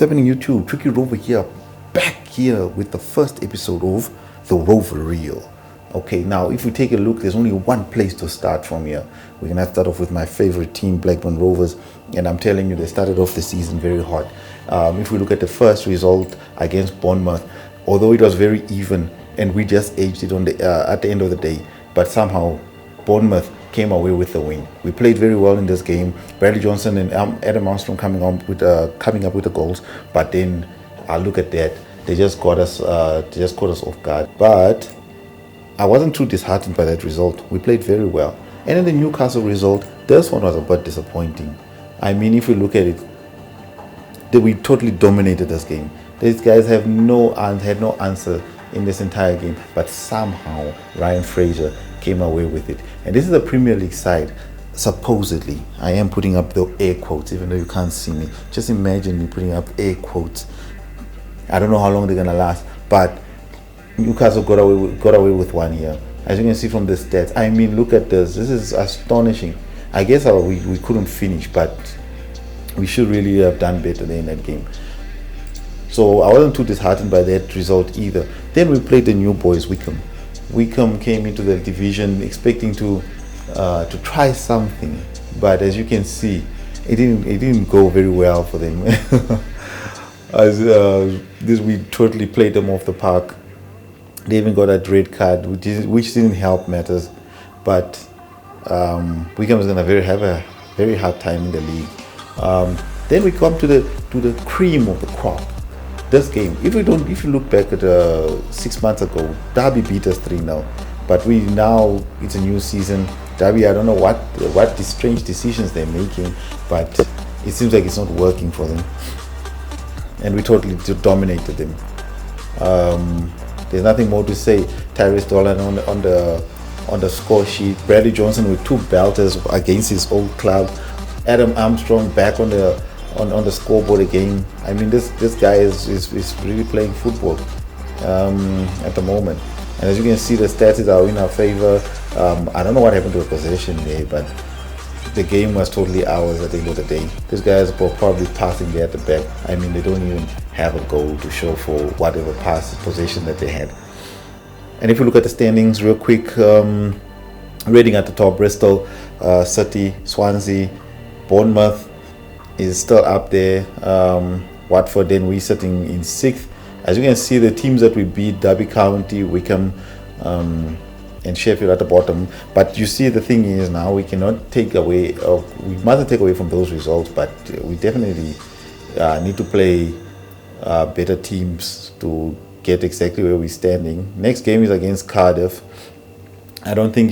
happening YouTube? Tricky Rover here, back here with the first episode of the Rover Reel. Okay, now if we take a look, there's only one place to start from here. We're gonna start off with my favorite team, Blackburn Rovers, and I'm telling you, they started off the season very hot. If we look at the first result against Bournemouth, although it was very even and we just edged it on the at the end of the day, but somehow Bournemouth came away with the win. We played very well in this game. Bradley Johnson and Adam Armstrong coming up with the goals, but then look at that, they just got us off guard. But I wasn't too disheartened by that result. We played very well. And in the Newcastle result, this one was a bit disappointing. I mean, if we look at it, we totally dominated this game. These guys had no answer in this entire game, but somehow Ryan Fraser came away with it. And this is a Premier League side, supposedly. I am putting up the air quotes, even though you can't see me. Just imagine me putting up air quotes. I don't know how long they're gonna last, but Newcastle got away with one here. As you can see from the stats, I mean, look at this. This is astonishing. I guess we couldn't finish, but we should really have done better in that game. So I wasn't too disheartened by that result either. Then we played the new boys, Wickham. Wickham came into the division expecting to try something, but as you can see, it didn't go very well for them. We totally played them off the park. They even got a red card, which didn't help matters. But Wickham is gonna have a very hard time in the league. Then we come to the cream of the crop. This game, if you look back at 6 months ago, Derby beat us 3-0. But it's a new season. Derby, I don't know what the strange decisions they're making, but it seems like it's not working for them. And we totally dominated them. There's nothing more to say. Tyrese Dolan on the score sheet. Bradley Johnson with 2 belters against his old club. Adam Armstrong back on the scoreboard again. I mean, this guy is really playing football at the moment. And as you can see, the stats are in our favor. I don't know what happened to the possession there, but the game was totally ours at the end of the day. These guys were probably passing there at the back. I mean, they don't even have a goal to show for whatever possession that they had. And if you look at the standings real quick, Reading at the top, Bristol, City, Swansea, Bournemouth is still up there. Watford, then we're sitting in 6th. As you can see, the teams that we beat, Derby County, Wickham, and Sheffield at the bottom. But you see, the thing is now we mustn't take away from those results, but we definitely need to play better teams to get exactly where we're standing. Next game is against Cardiff. I don't think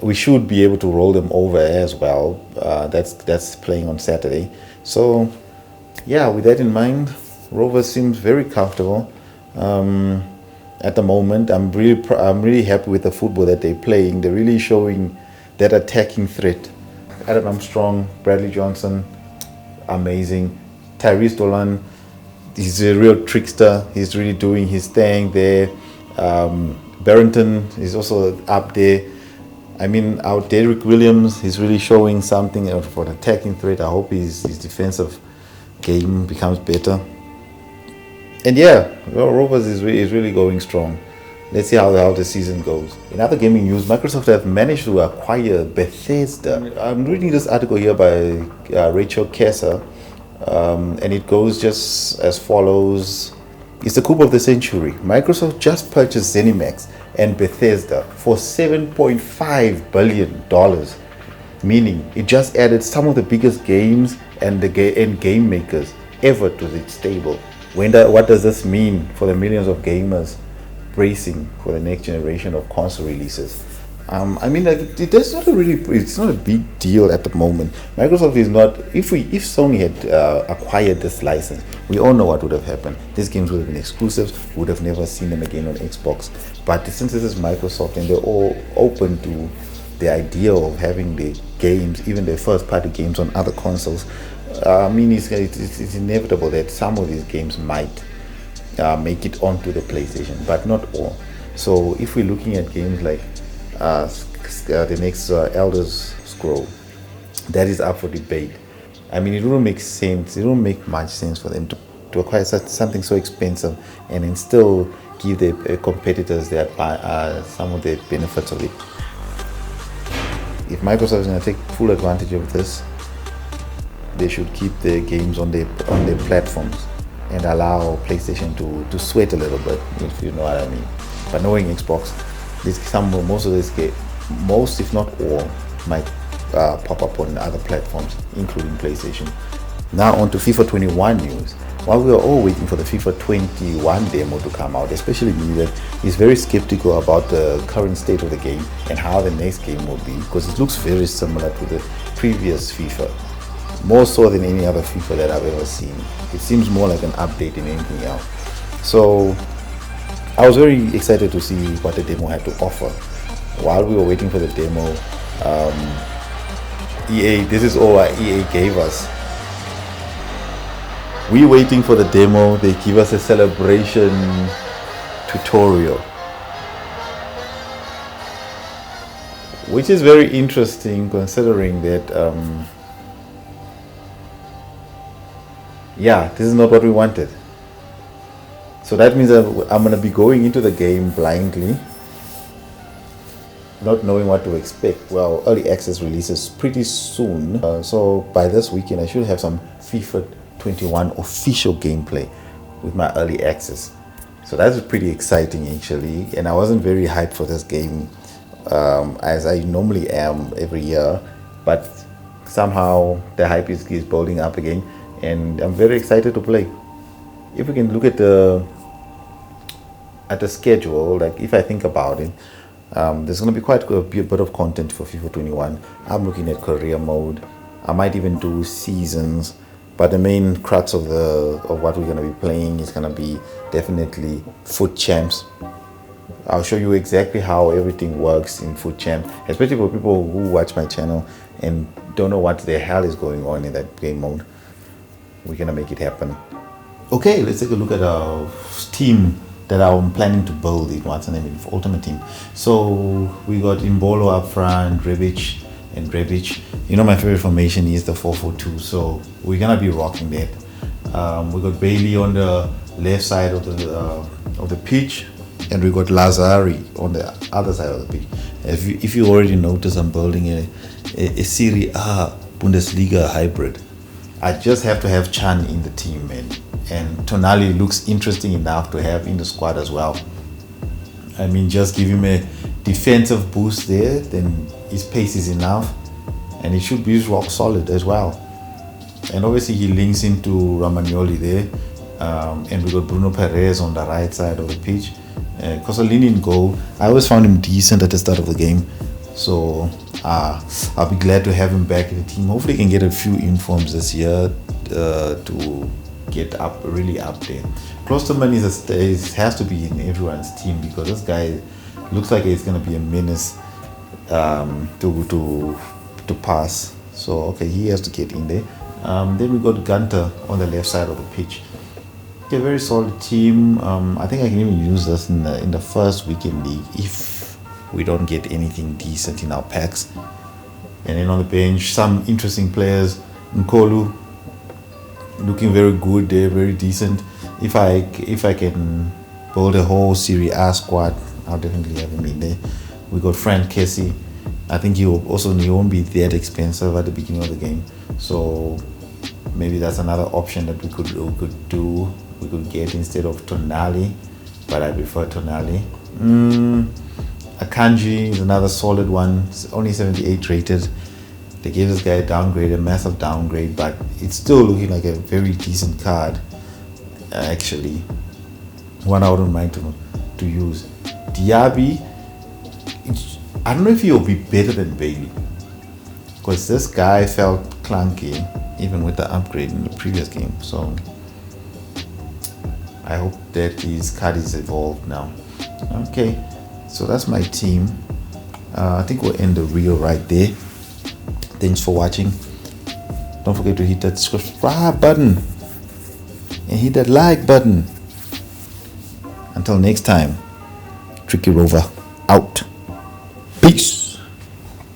we should be able to roll them over as well. That's playing on Saturday. So yeah, with that in mind, Rovers seems very comfortable at the moment. I'm really happy with the football that they're playing. They're really showing that attacking threat. Adam Armstrong, Bradley Johnson, amazing. Tyrese Dolan, he's a real trickster. He's really doing his thing there. Barrington is also up there. I mean, our Derek Williams, he's really showing something for an attacking threat. I hope his defensive game becomes better. And yeah, Rovers is really going strong. Let's see how the season goes. In other gaming news, Microsoft have managed to acquire Bethesda. I'm reading this article here by Rachel Kessa, and it goes just as follows. It's the coup of the century. Microsoft just purchased ZeniMax and Bethesda for $7.5 billion, meaning it just added some of the biggest games and game makers ever to its stable. What does this mean for the millions of gamers bracing for the next generation of console releases? I mean, it's not a big deal at the moment. Microsoft is not. If Sony had acquired this license, we all know what would have happened. These games would have been exclusives. We would have never seen them again on Xbox. But since this is Microsoft and they're all open to the idea of having the games, even the first-party games, on other consoles, I mean, it's inevitable that some of these games might make it onto the PlayStation, but not all. So if we're looking at games like the next Elder Scroll, that is up for debate. I mean, it wouldn't make sense. It wouldn't make much sense for them to acquire something so expensive and then still give the competitors some of the benefits of it. If Microsoft is going to take full advantage of this, they should keep their games on their platforms and allow PlayStation to sweat a little bit, if you know what I mean. But knowing Xbox, most of this game, most if not all, might pop up on other platforms, including PlayStation. Now on to FIFA 21 news. While we are all waiting for the FIFA 21 demo to come out, especially me, that is very skeptical about the current state of the game and how the next game will be, because it looks very similar to the previous FIFA, more so than any other FIFA that I've ever seen. It seems more like an update than anything else. So I was very excited to see what the demo had to offer. While we were waiting for the demo, EA, this is all EA gave us. We're waiting for the demo. They give us a celebration tutorial, which is very interesting considering that this is not what we wanted. So that means that I'm going to be going into the game blindly, not knowing what to expect. Well, early access releases pretty soon, so by this weekend I should have some FIFA 21 official gameplay with my early access. So that's pretty exciting actually, and I wasn't very hyped for this game as I normally am every year, but somehow the hype is building up again, and I'm very excited to play. If we can look at the schedule, like if I think about it, there's going to be quite a bit of content for FIFA 21. I'm looking at career mode. I might even do seasons, but the main crux of what we're going to be playing is going to be definitely Foot Champs. I'll show you exactly how everything works in Foot Champ, especially for people who watch my channel and don't know what the hell is going on in that game mode. We're going to make it happen. Okay, let's take a look at our team that I'm planning to build in what's the name of Ultimate Team. So we got Imbolo up front, Rebic and Rebic. You know my favorite formation is the 4-4-2, so we're gonna be rocking that. We got Bailey on the left side of the pitch, and we got Lazari on the other side of the pitch. If you already noticed, I'm building a Serie A Bundesliga hybrid. I just have to have Chan in the team, man. And Tonali looks interesting enough to have in the squad as well. I mean, just give him a defensive boost there, then his pace is enough, and he should be rock solid as well. And obviously he links into Romagnoli there, and we got Bruno Perez on the right side of the pitch. Cosolini in goal. I always found him decent at the start of the game, so I'll be glad to have him back in the team. Hopefully he can get a few informs this year to get really up there. Klosterman has to be in everyone's team, because this guy looks like he's going to be a menace to pass. So okay, he has to get in there. Then we got Gunter on the left side of the pitch. Okay, very solid team. I think I can even use this in the first weekend league if we don't get anything decent in our packs. And then on the bench, some interesting players. Nkolu looking very good there, very decent. If I can build a whole Serie A squad, I'll definitely have him in there. We got Frank Kessie. I think he won't be that expensive at the beginning of the game, so maybe that's another option that we could get instead of Tonali, but I prefer Tonali. Akanji is another solid one. It's only 78 rated. They gave this guy a downgrade, a massive downgrade, but it's still looking like a very decent card. Actually, one I wouldn't mind to use. Diaby, I don't know if he'll be better than Bailey, because this guy felt clunky even with the upgrade in the previous game. So I hope that his card is evolved now. Okay, so that's my team. I think we'll end the reel right there. Thanks for watching. Don't forget to hit that subscribe button and hit that like button. Until next time, Tricky Rover out.